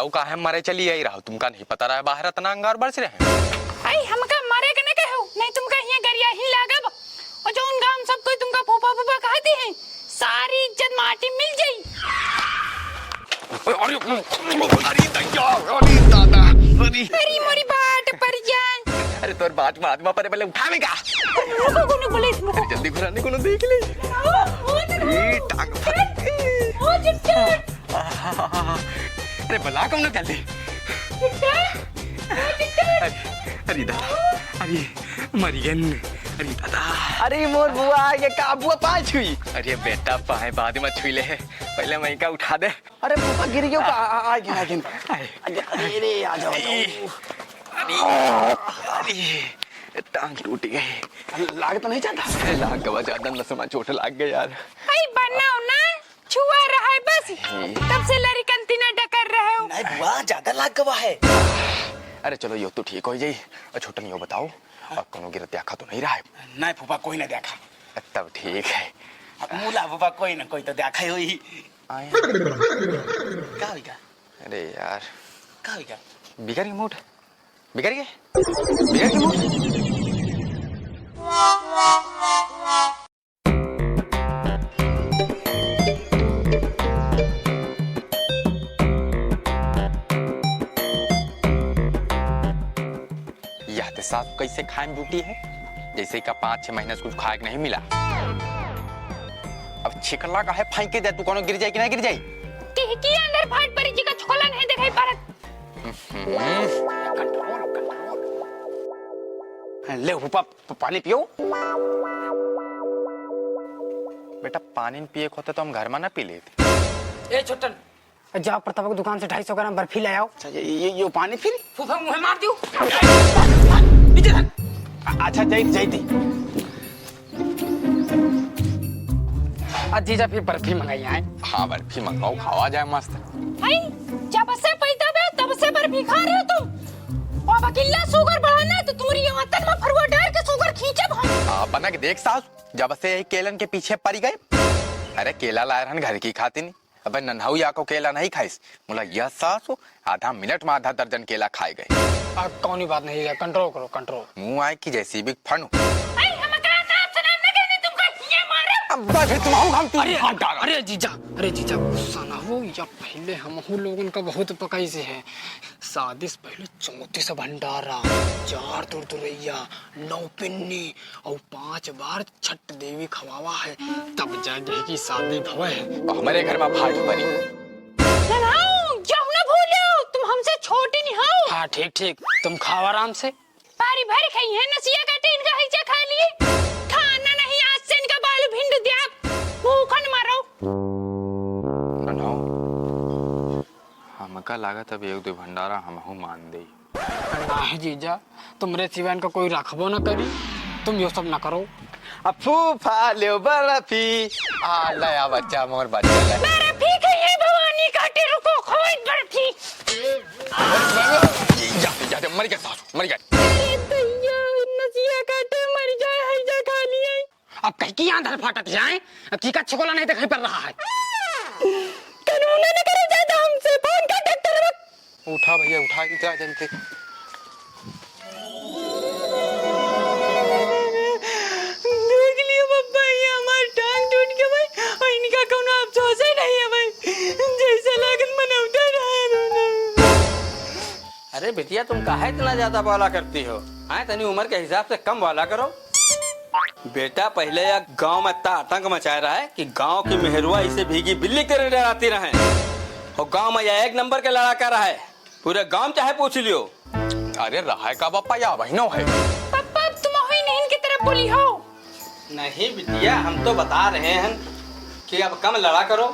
का है मारे चली आई रहा तुमका नहीं पता रहा बाहर इतना अंगार बरस रहे आई हमका मारे के न कहू नहीं तुमका यहाँ गरिया ही लागब और जो उन गांव सब कोई तुमका फूफा फूफा कहते हैं सारी इज्जत माटी मिल जाई। अरे दादा अरे मोरी बाट पर जाए। अरे तोर बाट में आदमा पर पहले उठावेगा रुको को बोले जल्दी घुराने को देख ले ये टांग ओ चिट्टा अरे बला कौन ना जल्दी अरे दादा अरे मरियन अरे दादा अरे मोर बुआ ये का बुआ पाए छुई। अरे बेटा पाए बाद में छुई ले पहले मैं का उठा दे। अरे बुआ गिर गयो का आ गया अरे आ जाओ अरे टांग टूट गई लाग तो नहीं जाता लाग गवा ज्यादा नसमा चोट लाग गई यार। आई बनाओ ना छुआ रहा है बस तब से लरी कंतीना डकर रहे हो। नहीं बुआ ज्यादा लाग गवा है। अरे चलो यो तो ठीक हो जाई और छोटन यो बताओ और कोनो गिरत देखा तो नहीं रहा है? नहीं फूफा कोई ना देखा। तब ठीक है मूला फूफा कोई ना कोई तो देखा ही होई। का होगा? अरे यार का होगा? बिगड़ गई मूड बिगड़ गई मूड। यह तो साथ कैसे खाए ड्यूटी है जैसे का 5-6 महीने से कुछ खाए नहीं मिला। अब छिकला का है फेंके दे तू कोनो गिर जाए कि नहीं गिर जाए की अंदर फाट परी जी का छोला नहीं दिखाई पड़त। ले फूफा पानी पियो। बेटा पानी पिए होते तो हम घर में ना पी लेते। ए छोटन जाओ प्रताप की दुकान से 250 ग्राम बर्फी ले आओ। अच्छा ये पानी फिर फूफा मुंह मार दियो। अच्छा जाई आज जीजा फिर बर्फी मंगाई है। हाँ बर्फी मंगाओ खावा जाए मस्त। आई जब से पैदा बे तब से बर्फी खा रहे हो तुम और अकेला शुगर बढ़ाना है तो तुम्हारी आंतन में फरवा डाल के शुगर खींचब हम। बना के देख सास जब से केलन के पीछे पड़ी गए। अरे केला लाए रहन घर की खाती नहीं अब नन्हाऊ या को केला नहीं खाइस बोला यह सास आधा मिनट में आधा दर्जन केला खाए गए। अब कौन बात नहीं है कंट्रोल करो कंट्रोल। मुंह आए कि जैसी भी फन अरे जीजा गुस्सा ना हो या पहले हम लोगन का बहुत पकाई से है। शादी से पहले 34 भंडारा 4 तुरतुरैया 9 पिन्नी और 5 बार छठ देवी खवावा है तब जाके की शादी भवे है। हमारे घर में भाट बनी जाओ ना भूलो तुम हमसे छोटे नहीं हो। हाँ ठीक तुम खाओ आराम से। पारी भर खाई है नसिया का टीन का हिस्सा खा लिए खाना नहीं आज से इनका बालू भिंड दिया भूखन मारो। हमका लागत अब 1-2 भंडारा हमहू मान दे। नहीं जीजा तुमरे सिवा इनका कोई रखबो न करी तुम यो सब न करो। फूफा ले बर्फी आ लया बच्चा मोर बच्चा ले बर्फी खाइए भवानी काटे रुको खोई बर्फी। जा मर गया सासू मर गया। भैया नसिया काटे मर जाए हैजा खा लिए। अब कहीं की आंधर फाटत जाए की का छिकोला नहीं दिखाई पड़ रहा है। कानून न करे ज्यादा हमसे फोन कर डॉक्टर उठा भैया उठा के जा जल्दी। देख लियो बब्बा ये हमार टांग टूट गया भाई और इनका कोनो अफसोस ही नहीं है भाई जैसा लगन मनौता रहा। अरे बिटिया तुम काहे इतना ज्यादा बोला करती हो? हाँ तनी उम्र के हिसाब से कम बोला करो। बेटा पहले यह गांव में इतना आतंक मचा रहा है कि गांव की मेहरुआ इसे भीगी बिल्ली की तरह डराती रहे और गांव में यह 1 नंबर के लड़ाका रहा है पूरे गांव चाहे पूछ लियो। अरे रहा का बापा या बहनों है पापा तुम ही नहीं इनकी तरफ बोली हो। नहीं बिटिया हम तो बता रहे हैं कि अब कम लड़ा करो।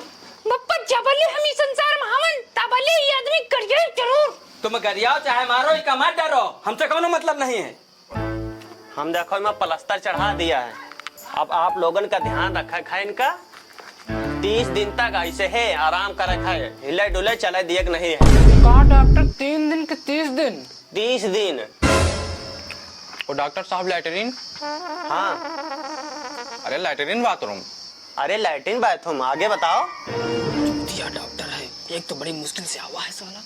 बप्पा जबले हम इस संसार में हवन तबले ये आदमी कर जाए जरूर। तुम गरियाओ चाहे मारो इसका मत डरो हमसे कोनो मतलब नहीं है। हम देखो मैं प्लास्टर चढ़ा दिया है अब आप लोगन का ध्यान रखा है इनका 30 दिन तक ऐसे है आराम कर रखा है हिले डुले चले दिए नहीं है। कहा डॉक्टर 3 दिन के 30 दिन 30 दिन। और डॉक्टर साहब लैटरिन। हाँ अरे लैटरिन बाथरूम। अरे लैट्रिन बाथरूम आगे बताओ। दिया डॉक्टर है एक तो बड़ी मुश्किल से हुआ है साला।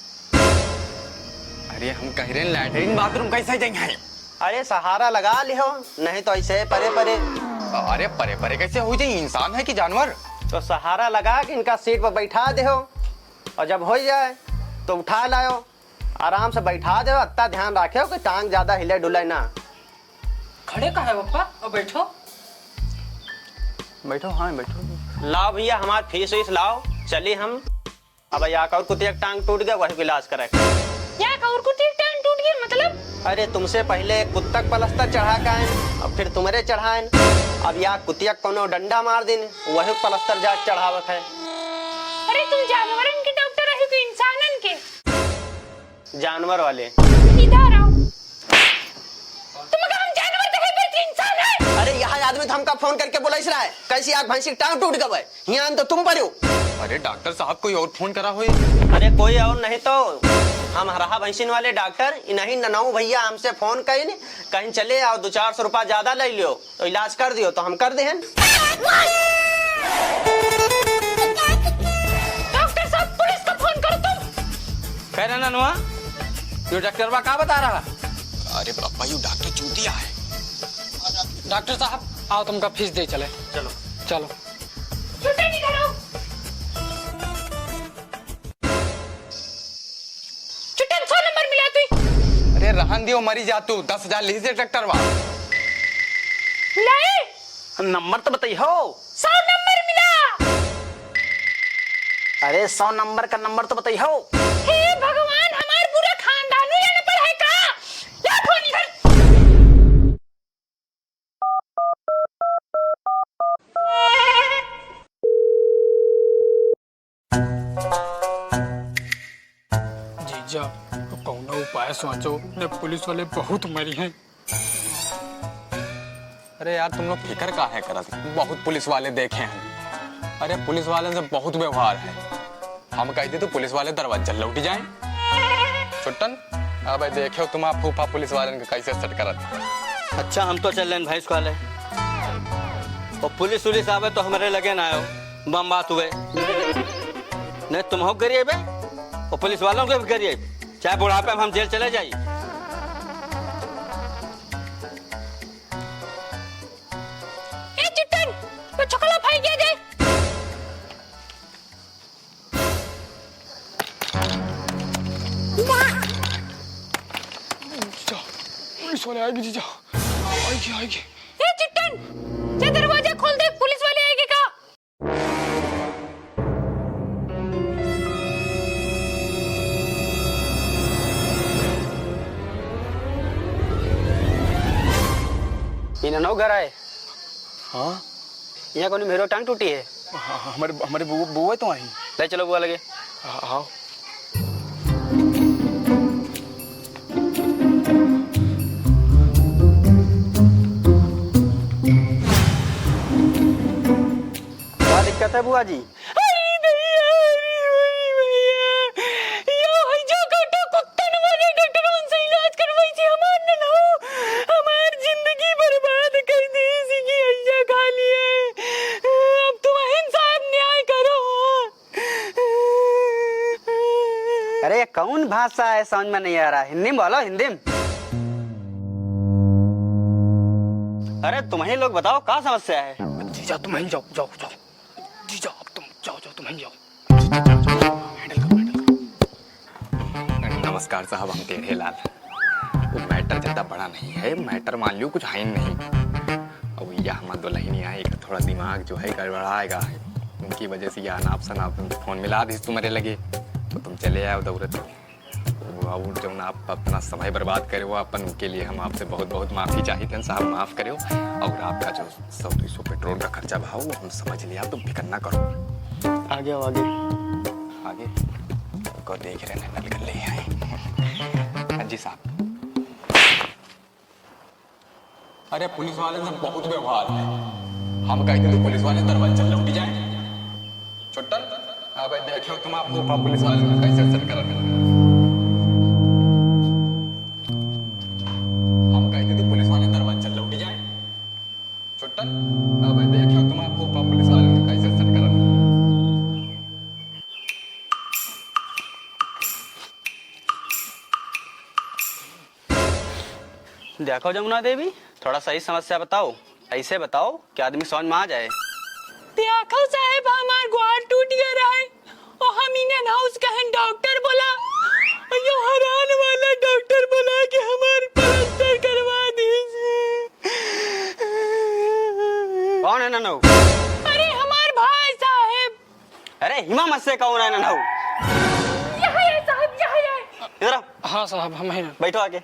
अरे हम कह रहे हैं लैटरिन बाथरूम कैसे जाएंगे? अरे सहारा लगा लियो, नहीं तो ऐसे परे परे। अरे परे परे कैसे हो जाए? इंसान है कि जानवर? तो सहारा लगा के इनका सीट पर बैठा दे हो, और जब हो जाए तो उठा लाओ, आराम से बैठा दो। इतना ध्यान रखे कि टांग ज्यादा हिले डुले ना। खड़े का है पप्पा, अब बैठो। बैठो, हाँ बैठो। लाओ भैया हमार फीस वीस लाओ, चलिए हम। अब या और कुतिया टांग टूट गया, वही इलाज करे। क्या और कुछ टांग टूट गया मतलब? अरे तुमसे पहले कुत्तक पलस्तर चढ़ा का है, अब फिर तुम्हारे चढ़ाए। अब या कुतिया कोनो डंडा मार दिन, वही पलस्तर जा चढ़ावत है। अरे तुम जानवरन के डॉक्टर है कि इंसानन के? जानवर वाले। इधर आओ। तुम अगर हम जानवर तो है फिर इंसान है? अरे यहाँ आदमी तो हमका फोन करके बोला रहा है, कैसी आग भैंसी की टांग टूट गए, यहाँ तो तुम पड़े हो। अरे डॉक्टर साहब कोई और फोन करा हुए? अरे कोई और नहीं तो हम हरा भैंसिन वाले डॉक्टर नहीं ननाऊ भैया हमसे फोन कहीं कहीं चले आओ, 200-400 रुपया ज्यादा ले लियो तो इलाज कर दियो, तो हम कर दे। डॉक्टर साहब पुलिस को फोन करो तुम। कह रहे ना नुआ, यो डॉक्टर का बता रहा? अरे पापा यू डॉक्टर चूतिया है। डॉक्टर साहब आओ, तुमका फीस दे चले। चलो चलो। छुट्टी नहीं करो। छुट्टी 100 नंबर मिला तू। अरे रहन दियो, मरी जा तू। 10,000 लीजिए ट्रैक्टर वा। लाए नंबर तो बताइए हो। 100 नंबर मिला। अरे 100 नंबर का नंबर तो बताइए हो। हे भगवान, हमार पूरा खानदान जाने पर है का? ला फोन इधर। जीजा कौन उपाय सोचो, ने पुलिस वाले बहुत मरी हैं। अरे यार तुम लोग फिक्र का है करत? बहुत पुलिस वाले देखे हैं। अरे पुलिस वाले से बहुत व्यवहार है। हम कहते तो पुलिस वाले दरवाजा लौट जाएं। छुट्टन अब देखो तुम आप फूफा पुलिस वाले के कैसे सेट करत। अच्छा हम तो चल रहे भाई वाले, और पुलिस उलिस आवे तो हमारे लगे ना आयो, बम बात हुए नहीं तुम हो गरीब है और पुलिस वालों के भी गरीब, चाहे बुढ़ापे में हम जेल चले जाइए। ए चुट्टन, वो छोकला फाई गया दे। पुलिस वाले आएगी जीजा, आएगी आएगी। ए चुट्टन, जा दरवाजा खोल दे, पुलिस वाले आएंगे का? नो घर आए। हाँ यहाँ कौन मेरो टांग टूटी है? हमारे बुआ तो आई। ले चलो बुआ लगे। आओ। क्या दिक्कत है बुआ जी? अरे ये कौन भाषा है, समझ में नहीं आ रहा। हिंदी में बोलो, हिंदी में। अरे तुम्हें लोग बताओ क्या समस्या है? जीजा तुम ही जाओ, जाओ जाओ। जीजा अब तुम जाओ, जाओ तुम ही जाओ। हैंडल करो, हैंडल करो। नमस्कार साहब, हम टेढ़े लाल। वो मैटर ज्यादा बड़ा नहीं है, मैटर मान लियो कुछ है नहीं। अब यह हमारा दुल्हनी आई का थोड़ा दिमाग जो है गड़बड़ाएगा, उनकी वजह से यह अनाप शनाप फोन मिला दी तुम्हारे लगे, तो तुम चले आए दौड़त। और जो आप अपना समय बर्बाद करे हो अपन, उनके लिए हम आपसे बहुत बहुत माफ़ी चाहते हैं साहब, माफ़ करो। और आपका जो 100-200 पेट्रोल का खर्चा भाव वो हम समझ लिया, तुम फिक्र ना करो। आगे आओ, आगे आगे को देख रहे हैं, नल कर ले आए। जी साहब। अरे पुलिस वाले से बहुत व्यवहार है। हम कहते तो पुलिस वाले दरवाजा लौट जाए। छुट्टन अब देखो तुम आप पुलिस वाले को कैसे सेट कर। हम कहते तो पुलिस वाले दरवाजा लौट जाए। छुट्टन अब देखो तुम आप पुलिस वाले को कैसे सेट कर। देखो जमुना देवी, थोड़ा सही समस्या बताओ, ऐसे बताओ कि आदमी समझ में आ जाए। देखो साहब, हमार ग्वार टूट गया है और हम इन हाउस का डॉक्टर बोला, ये हरान वाला डॉक्टर बोला कि हमार प्लास्टर करवा दीजिए। कौन है नन्हू? अरे हमार भाई साहब। अरे हिमा मत से कौन है नन्हू? यही है साहब, यही है। इधर आओ, हाँ साहब, हम हैं। बैठो आके।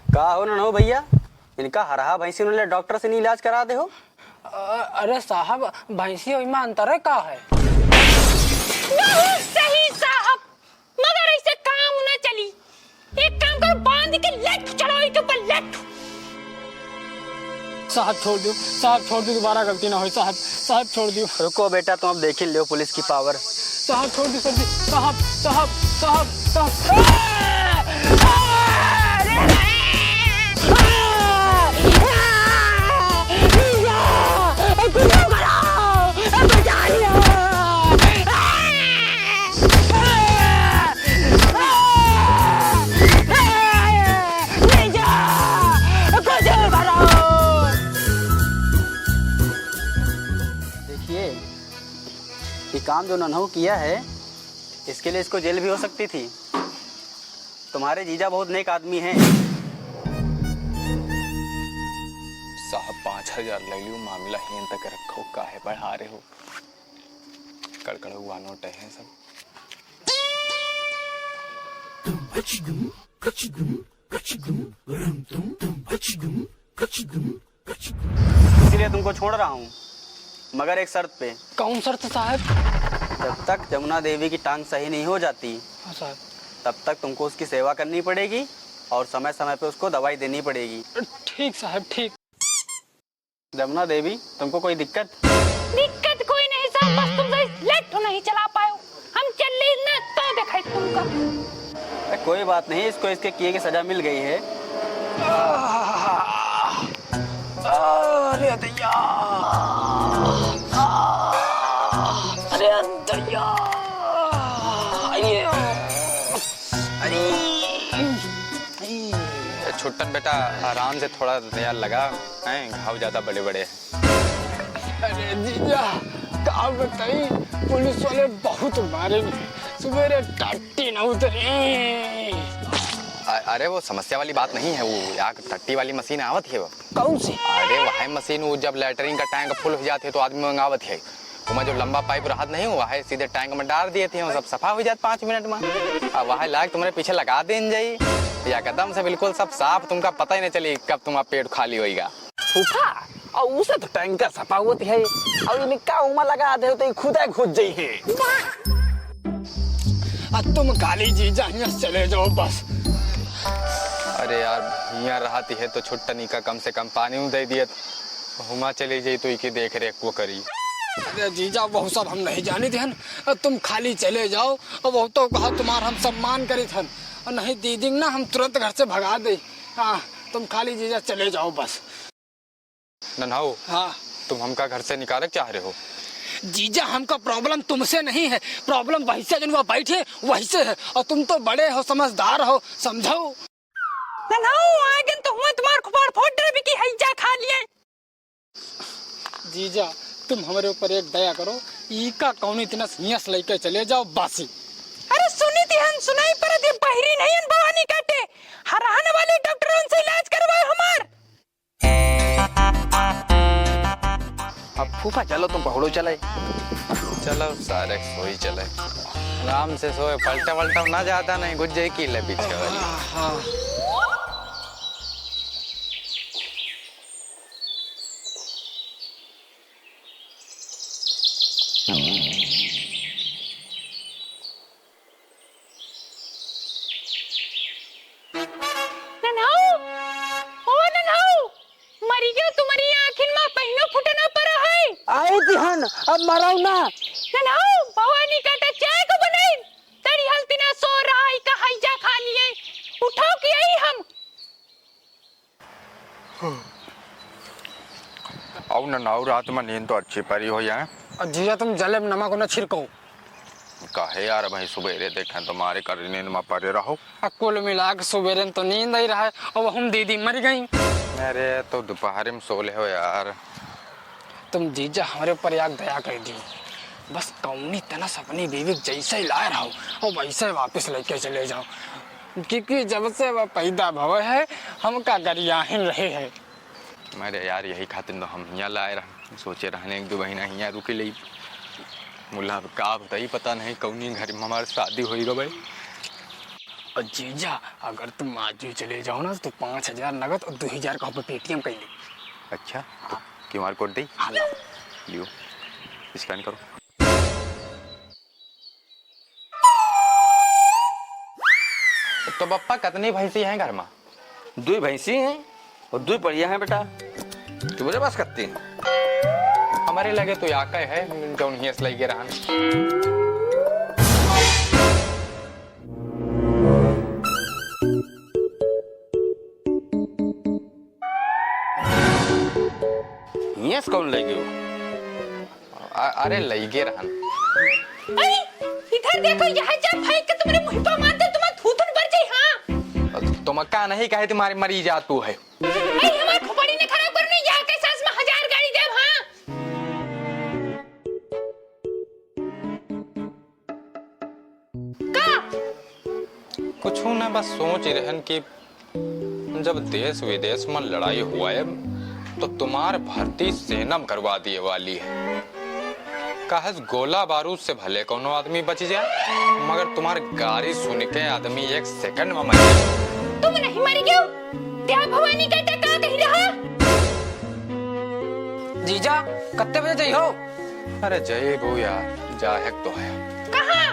का हो नन्हू भैया, इनका हरहा भैंसी ने डॉक्टर से नहीं इलाज करा दे हो? अरे साहब, भैंसी और में अंतर का है? नहीं सही साहब, मगर ऐसे काम ना चली। एक काम करो, बांध के लेट चढ़ाओ इसके ऊपर, लेट। साहब छोड़ दो, साहब छोड़ दो, दोबारा गलती ना हो। साहब, साहब छोड़ दो। रुको बेटा, तुम अब देख ही लो पुलिस की पावर। साहब छोड़ दो, साहब, साहब, साहब, साहब। देखिए, ये काम जो नन्हू किया है, इसके लिए इसको जेल भी हो सकती थी। तुम्हारे जीजा बहुत नेक आदमी हैं। साहब 5000 ले लियो, मामला ही तक रखो, काहे बढ़ा रहे हो? कड़कड़ हुआ नोट है सब। इसीलिए तुमको छोड़ रहा हूँ, मगर एक शर्त पे। कौन शर्त साहब? जब तक जमुना देवी की टांग सही नहीं हो जाती, हाँ साहब। तब तक तुमको उसकी सेवा करनी पड़ेगी और समय समय पे उसको दवाई देनी पड़ेगी। ठीक साहब, ठीक। जमुना देवी, तुमको कोई दिक्कत? दिक्कत कोई नहीं साहब, बस तुम लेट नहीं चला पाए, हम चल रही ना तो दिखाई तुमको। अरे कोई बात नहीं, इसको इसके किए की सजा मिल गई है। अरे दैया, अरे दैया, छुट्टन बेटा, आराम से थोड़ा दया लगा हैं, घाव ज्यादा बड़े बड़े हैं। अरे जीजा, क्या बताई, पुलिस वाले बहुत मारे, सवेरे टट्टी न उतरे। अरे वो समस्या वाली बात नहीं है, वो यहाँ टट्टी वाली मशीन आवत है वो। कौन सी? अरे वह मशीन, वो जब लैटरिन का टैंक फुल हो जाते तो आदमी मंगावत है। वो जो लंबा पाइप रहत नहीं हुआ है, सीधे टैंक में डाल दिए थे, वो सब सफा हो जाते 5 मिनट में। अब वह लाग तुम्हारे पीछे लगा देन जाई, या कदम से बिल्कुल सब साफ, तुमका पता ही नहीं चली कब तुम्हारा पेट खाली होएगा। फूफा, और उसे तो टैंकर सफा होती है, और इनका उमा लगा दे तो खुद घुस जाई है। तुम काली जीजा यहाँ चले जाओ बस। अरे यार, यहाँ रहती है तो छुट्टनी का कम से कम पानी दे दिए, हुमा चली जाई तो इनकी देख रेख वो करी। अरे जीजा, वो सब हम नहीं जानी थे, तुम खाली चले जाओ। और वो तो कहा तुम्हारा हम सम्मान करी थे, और नहीं दीदी ना हम तुरंत घर से भगा दे। हाँ, तुम खाली जीजा चले जाओ बस। नन्हाओ, हाँ तुम हमका घर से निकालक चाह रहे हो? जीजा, हमका प्रॉब्लम तुमसे नहीं है, प्रॉब्लम वही से जो वहाँ बैठे वही से है, और तुम तो बड़े हो, समझदार हो, समझो। आगे तो हुआ तुम्हार खुबार फोड़ भी की हैजा खा लिए। जीजा, तुम हमारे ऊपर एक दया करो, ई का कौन इतना सियास लेके चले जाओ बासी। अरे सुनी थी हम, सुनाई पर दे बहरी नहीं उन भवानी काटे, हराने वाले डॉक्टरों से इलाज करवाओ हमार। अब फूफा चलो, तुम पहुड़ो चले। चलो सारे सोई चले, आराम से सोए, पलटा वलटा ना ज्यादा नहीं, घुस जाए की ले पीछे वाली। हाँ, अब मराऊ ना। भवानी काटा चाय को बनाई, तेरी हल्ती ना सो रहा है का हैजा खा लिए, उठाओ कि यही हम। आओ ना नाउ, रात में नींद तो अच्छी परी हो जाए। जीजा तुम जले में नमक न छिड़को। काहे यार भाई सुबेरे देखें तुम्हारे कर नींद में पड़े रहो। कुल मिला के सुबेरे तो नींद नहीं रहा है और हम दीदी मर गई। अरे तो दोपहर में सो ले हो यार। तुम जीजा हमारे ऊपर याद दया कर दी, बस कौनी तनस अपनी बीवी जैसे ही लाए रहो और वैसे वापस लेके चले जाओ, क्योंकि जब से वह पैदा भव है हम का गरियाहीन रहे हैं। मेरे यार यही खातिर तो हम यहाँ लाए रहे, सोचे रहने एक दो महीना यहाँ रुके ले। मुला का बताई पता नहीं कौनी घर में हमारी शादी हुई गो भाई। और जीजा अगर तुम आज ही चले जाओ ना तो 5,000 नगद और 2,000 का पेटीएम कर ली। अच्छा तो QR कोड दे लियो, स्कैन करो। तो पप्पा कितनी भैंसी हैं घर में? 2 भैंसी हैं और 2 बढ़िया हैं बेटा। तुम्हारे पास कितनी हैं? हमारे लगे तो याका है जो नहीं असलाई के रहन। यस कौन ले गयो? अरे लईगे रहन। अरे इधर देखो, यहाँ जा भाई का तुम्हारे मुंह पर मारते तुम्हारा थूथन भर जाए। हाँ तुम का नहीं कहे तुम्हारी मरी जा तू है। अरे हमारे खोपड़ी ने खराब करने यहाँ के सास में 1000 गाड़ी दे। हाँ का कुछ ना बस सोच रहन कि जब देश विदेश में लड़ाई हुआ है तो तुम्हार भर्ती सेना में करवा दिए वाली है। कहस गोला बारूद से भले कोनो आदमी बच जाए, मगर तुम्हार गाड़ी सुन के आदमी 1 सेकंड में मर जाए। तुम नहीं मरी क्यों? क्या भवानी कहता का कही रहा? जीजा कितने बजे जाइयो? अरे जय बो यार, जाहक तो है। कहाँ?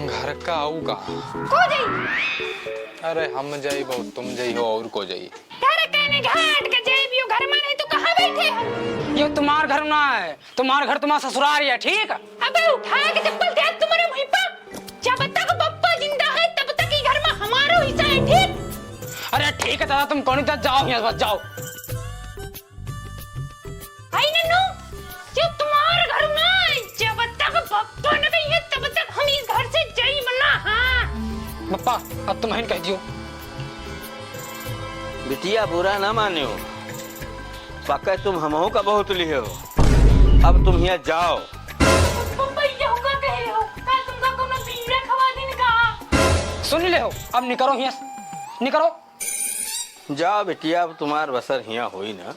घर का आऊ कहाँ? को जाई? अरे हम जाइबो, तुम जाइयो और को जाई। घर कहने घाट के जाइबियो, घर में नहीं तो कहाँ बैठे हो? ये तुम्हार घर ना है, तुम्हार घर तुम्हारा ससुराल है, ठीक? अबे उठा के चप्पल दे तुम्हारे मुंह पर। जब तक पप्पा जिंदा है तब तक ही घर में हमारा हिस्सा है, ठीक? अरे ठीक है दादा, तुम कौन तक जाओ, यहाँ बस जाओ। आई नन्नू, जब तुम्हारा घर में जब तक पप्पा न गई है तब तक हम इस घर से जाई बना। हाँ पप्पा अब तुम कह दियो। बिटिया बुरा ना माने हो, पक्का तुम हमहू का बहुत लिए हो। अब तुम यहाँ जाओ। पप्पा ये होगा कह रहे हो? का तुमका कोनो बीड़ा खवा दिन का? सुन ले हो, अब निकलो यहाँ, निकलो। जाओ बिटिया, अब तुम्हार बसर यहाँ हुई ना।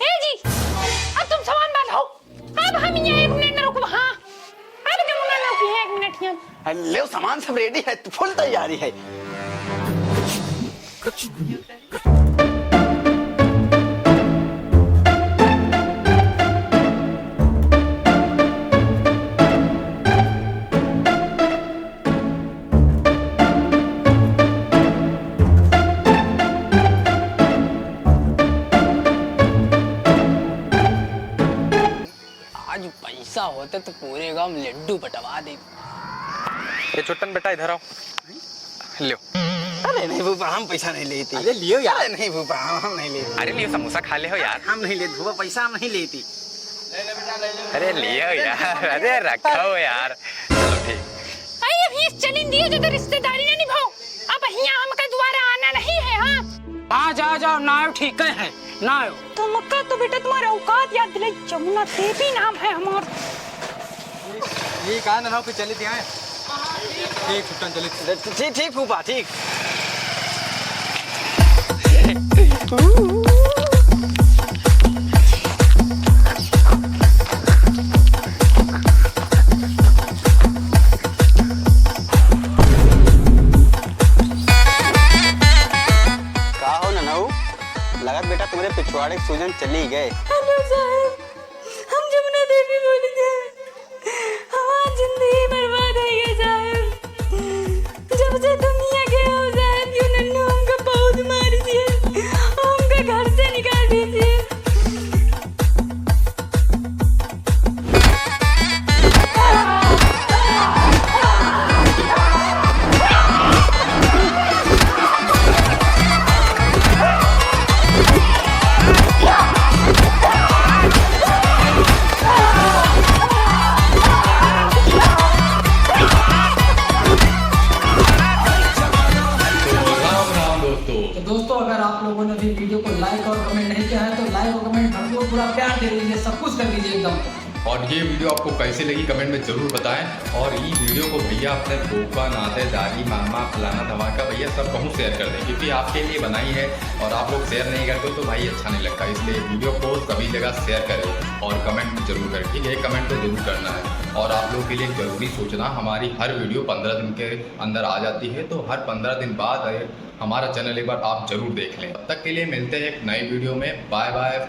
ए जी, अब तुम सामान बांधो। अब हम यहाँ 1 मिनट न रुको। हाँ अब तुम ना रुकी है 1 मिनट यहाँ। ले सामान सब रेडी है, फुल तैयारी है। आज पैसा होते तो पूरे गांव में लड्डू बटवा दे। ये छुट्टन बेटा इधर आओ, लियो। अरे नहीं भूपा, हम पैसा नहीं लेती। अरे लियो यार। अरे नहीं भूपा, हम नहीं लेते। अरे लियो, समोसा खा ले हो यार। हम नहीं लेते भूपा, पैसा हम नहीं लेती। अरे लियो यार, अरे रखो यार, चलो ठीक। आई अब ये चलिन दियो जो तो रिश्तेदारी ना निभाओ। अब यहाँ हमका दोबारा आना नहीं है। हाँ आ जाओ जाओ, ना आयो ठीक है ना आयो। तुमका तो बेटा तुम्हारा औकात याद दिलाई। जमुना देवी नाम है हमारा। ये कहा ना फिर चले दिया है। ठीक छुट्टन चले। ठीक ठीक भूपा, ठीक। लगत बेटा तुम्हारे पिछवाड़े सूजन चली गए। हेलो साहब, हम जमुना देवी बोली थे। हमारी जिंदगी बर्बाद है ये साहब। जब से दुनिया गए हो साहब, क्यों नन्नू हमका बहुत मारी दिए, हमका घर से निकाल दीजिए। और ये वीडियो आपको कैसे लगी कमेंट में ज़रूर बताएं। और ये वीडियो को भैया अपने फूफा, नाते, दादी, मामा, फलाना धमाका भैया सब कहूँ शेयर कर दें, क्योंकि आपके लिए बनाई है और आप लोग शेयर नहीं करते तो भाई अच्छा नहीं लगता। इसलिए वीडियो को सभी जगह शेयर करें और कमेंट जरूर करें, ठीक है? एक कमेंट तो जरूर करना है। और आप लोगों के लिए ज़रूरी सूचना, हमारी हर वीडियो 15 दिन के अंदर आ जाती है, तो हर 15 दिन बाद हमारा चैनल एक बार आप जरूर देख लें। तब तक के लिए मिलते हैं एक नई वीडियो में। Bye bye.